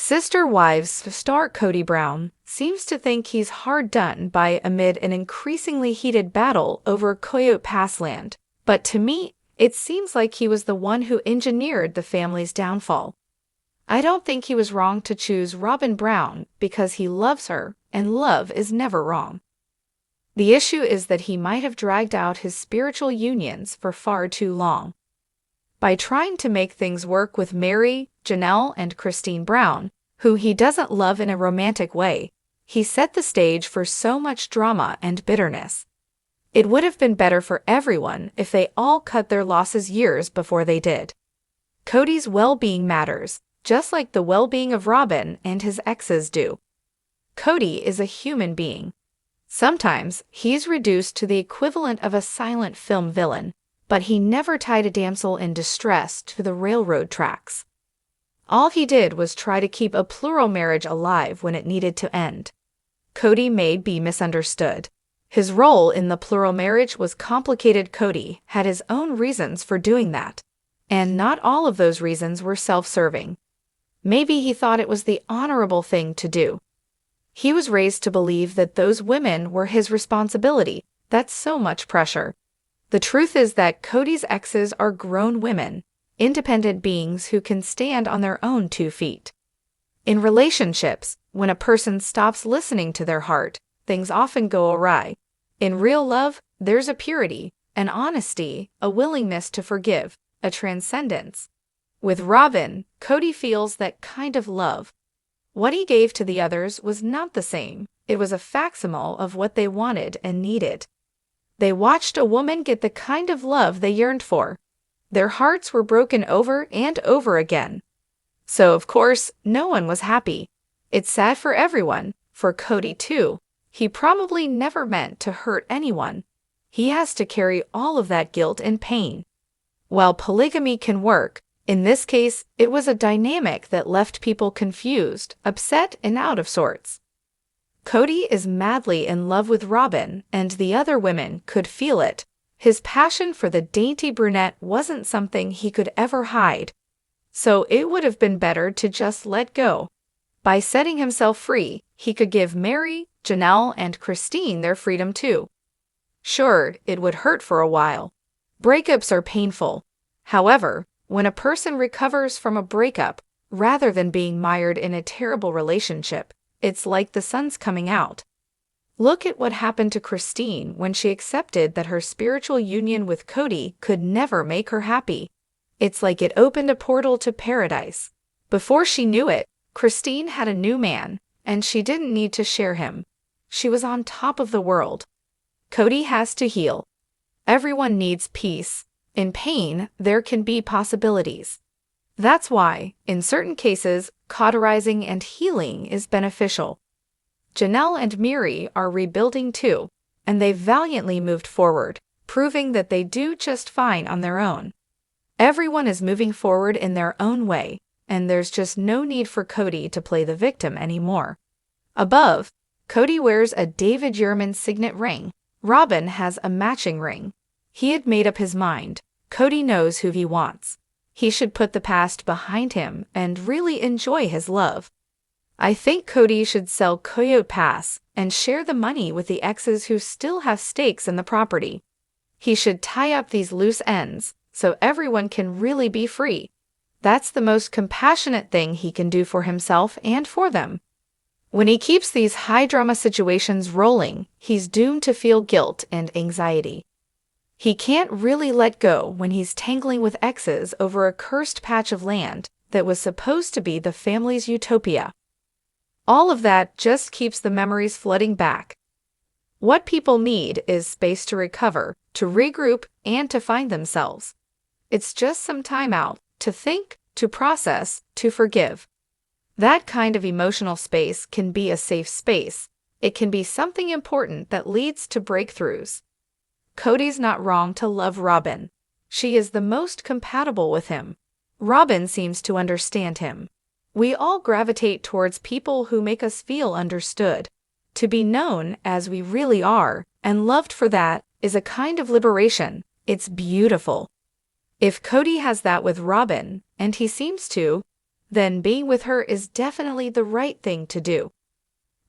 Sister Wives star Kody Brown seems to think he's hard done by amid an increasingly heated battle over Coyote Pass land, but to me, it seems like he was the one who engineered the family's downfall. I don't think he was wrong to choose Robin Brown because he loves her, and love is never wrong. The issue is that he might have dragged out his spiritual unions for far too long. By trying to make things work with Mary, Janelle, and Christine Brown, who he doesn't love in a romantic way, he set the stage for so much drama and bitterness. It would have been better for everyone if they all cut their losses years before they did. Kody's well-being matters, just like the well-being of Robin and his exes do. Kody is a human being. Sometimes he's reduced to the equivalent of a silent film villain, but he never tied a damsel in distress to the railroad tracks. All he did was try to keep a plural marriage alive when it needed to end. Kody may be misunderstood. His role in the plural marriage was complicated. Kody had his own reasons for doing that, and not all of those reasons were self-serving. Maybe he thought it was the honorable thing to do. He was raised to believe that those women were his responsibility. That's so much pressure. The truth is that Kody's exes are grown women, independent beings who can stand on their own 2 feet. In relationships, when a person stops listening to their heart, things often go awry. In real love, there's a purity, an honesty, a willingness to forgive, a transcendence. With Robin, Kody feels that kind of love. What he gave to the others was not the same. It was a facsimile of what they wanted and needed. They watched a woman get the kind of love they yearned for. Their hearts were broken over and over again. So, of course, no one was happy. It's sad for everyone, for Kody too. He probably never meant to hurt anyone. He has to carry all of that guilt and pain. While polygamy can work, in this case, it was a dynamic that left people confused, upset, and out of sorts. Kody is madly in love with Robin, and the other women could feel it. His passion for the dainty brunette wasn't something he could ever hide. So it would have been better to just let go. By setting himself free, he could give Mary, Janelle, and Christine their freedom too. Sure, it would hurt for a while. Breakups are painful. However, when a person recovers from a breakup, rather than being mired in a terrible relationship, it's like the sun's coming out. Look at what happened to Christine when she accepted that her spiritual union with Kody could never make her happy. It's like it opened a portal to paradise. Before she knew it, Christine had a new man, and she didn't need to share him. She was on top of the world. Kody has to heal. Everyone needs peace. In pain, there can be possibilities. That's why, in certain cases, cauterizing and healing is beneficial. Janelle and Miri are rebuilding too, and they've valiantly moved forward, proving that they do just fine on their own. Everyone is moving forward in their own way, and there's just no need for Kody to play the victim anymore. Above, Kody wears a David Yurman signet ring. Robin has a matching ring. He had made up his mind. Kody knows who he wants. He should put the past behind him and really enjoy his love. I think Kody should sell Coyote Pass and share the money with the exes who still have stakes in the property. He should tie up these loose ends so everyone can really be free. That's the most compassionate thing he can do for himself and for them. When he keeps these high-drama situations rolling, he's doomed to feel guilt and anxiety. He can't really let go when he's tangling with exes over a cursed patch of land that was supposed to be the family's utopia. All of that just keeps the memories flooding back. What people need is space to recover, to regroup, and to find themselves. It's just some time out, to think, to process, to forgive. That kind of emotional space can be a safe space. It can be something important that leads to breakthroughs. Kody's not wrong to love Robin. She is the most compatible with him. Robin seems to understand him. We all gravitate towards people who make us feel understood. To be known as we really are, and loved for that, is a kind of liberation. It's beautiful. If Kody has that with Robin, and he seems to, then being with her is definitely the right thing to do.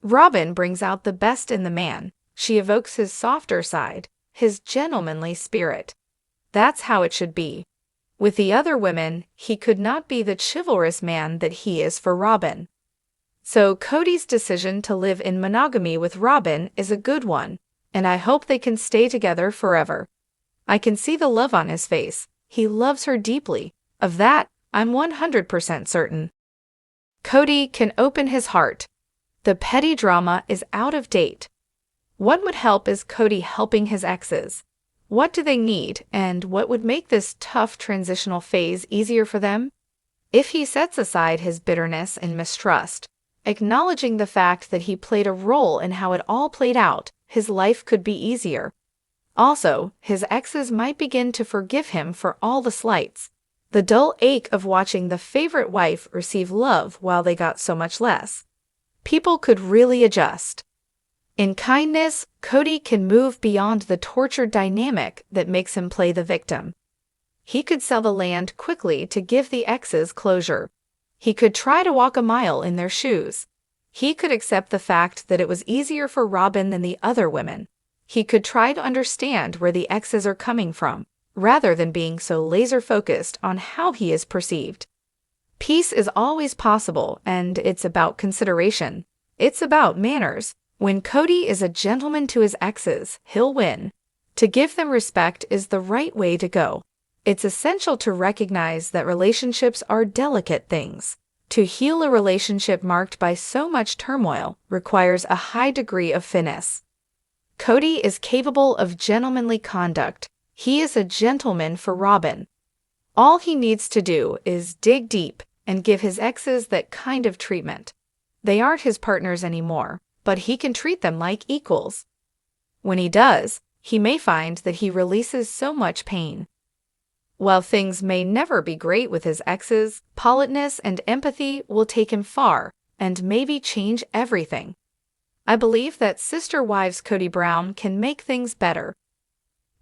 Robin brings out the best in the man. She evokes his softer side, his gentlemanly spirit. That's how it should be. With the other women, he could not be the chivalrous man that he is for Robin. So Kody's decision to live in monogamy with Robin is a good one, and I hope they can stay together forever. I can see the love on his face. He loves her deeply. Of that, I'm 100% certain. Kody can open his heart. The petty drama is out of date. What would help is Kody helping his exes. What do they need, and what would make this tough transitional phase easier for them? If he sets aside his bitterness and mistrust, acknowledging the fact that he played a role in how it all played out, his life could be easier. Also, his exes might begin to forgive him for all the slights. The dull ache of watching the favorite wife receive love while they got so much less. People could really adjust. In kindness, Kody can move beyond the tortured dynamic that makes him play the victim. He could sell the land quickly to give the exes closure. He could try to walk a mile in their shoes. He could accept the fact that it was easier for Robin than the other women. He could try to understand where the exes are coming from, rather than being so laser-focused on how he is perceived. Peace is always possible, and it's about consideration. It's about manners. When Kody is a gentleman to his exes, he'll win. To give them respect is the right way to go. It's essential to recognize that relationships are delicate things. To heal a relationship marked by so much turmoil requires a high degree of finesse. Kody is capable of gentlemanly conduct. He is a gentleman for Robin. All he needs to do is dig deep and give his exes that kind of treatment. They aren't his partners anymore, but he can treat them like equals. When he does, he may find that he releases so much pain. While things may never be great with his exes, politeness and empathy will take him far and maybe change everything. I believe that Sister Wives Kody Brown can make things better.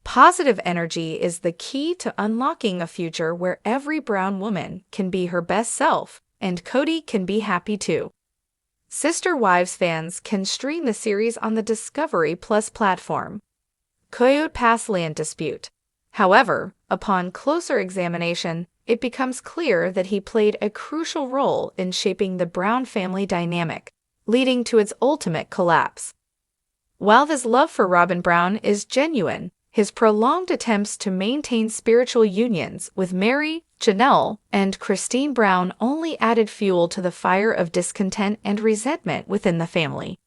Positive energy is the key to unlocking a future where every brown woman can be her best self, and Kody can be happy too. Sister Wives fans can stream the series on the Discovery Plus platform. Coyote Pass Land Dispute. However, upon closer examination, it becomes clear that he played a crucial role in shaping the Brown family dynamic, leading to its ultimate collapse. While his love for Robin Brown is genuine, his prolonged attempts to maintain spiritual unions with Mary, Janelle, and Christine Brown only added fuel to the fire of discontent and resentment within the family.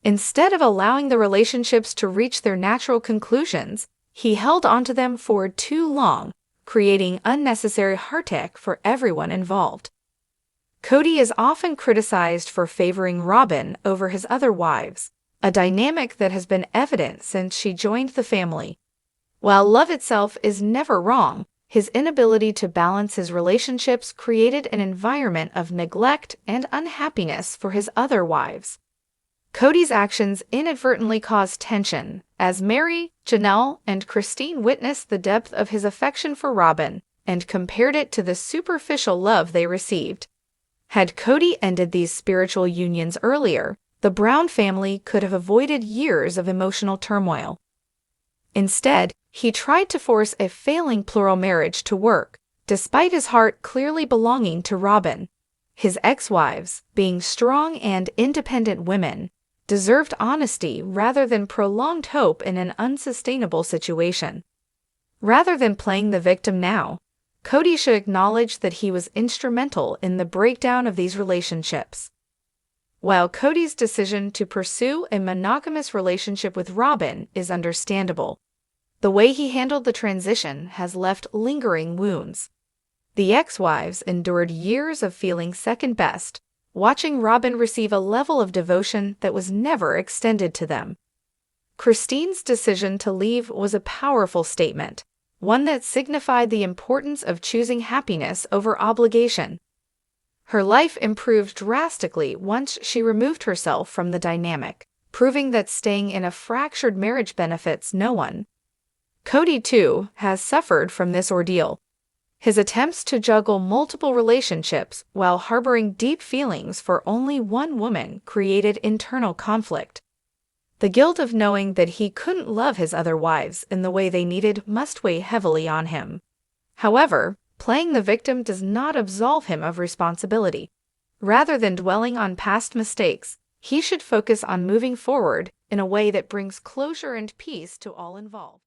Instead of allowing the relationships to reach their natural conclusions, he held onto them for too long, creating unnecessary heartache for everyone involved. Kody is often criticized for favoring Robin over his other wives, a dynamic that has been evident since she joined the family. While love itself is never wrong, his inability to balance his relationships created an environment of neglect and unhappiness for his other wives. Kody's actions inadvertently caused tension, as Mary, Janelle, and Christine witnessed the depth of his affection for Robin and compared it to the superficial love they received. Had Kody ended these spiritual unions earlier, the Brown family could have avoided years of emotional turmoil. Instead, he tried to force a failing plural marriage to work, despite his heart clearly belonging to Robin. His ex-wives, being strong and independent women, deserved honesty rather than prolonged hope in an unsustainable situation. Rather than playing the victim now, Kody should acknowledge that he was instrumental in the breakdown of these relationships. While Kody's decision to pursue a monogamous relationship with Robin is understandable, the way he handled the transition has left lingering wounds. The ex-wives endured years of feeling second best, watching Robin receive a level of devotion that was never extended to them. Christine's decision to leave was a powerful statement, one that signified the importance of choosing happiness over obligation. Her life improved drastically once she removed herself from the dynamic, proving that staying in a fractured marriage benefits no one. Kody, too, has suffered from this ordeal. His attempts to juggle multiple relationships while harboring deep feelings for only one woman created internal conflict. The guilt of knowing that he couldn't love his other wives in the way they needed must weigh heavily on him. However, playing the victim does not absolve him of responsibility. Rather than dwelling on past mistakes, he should focus on moving forward in a way that brings closure and peace to all involved.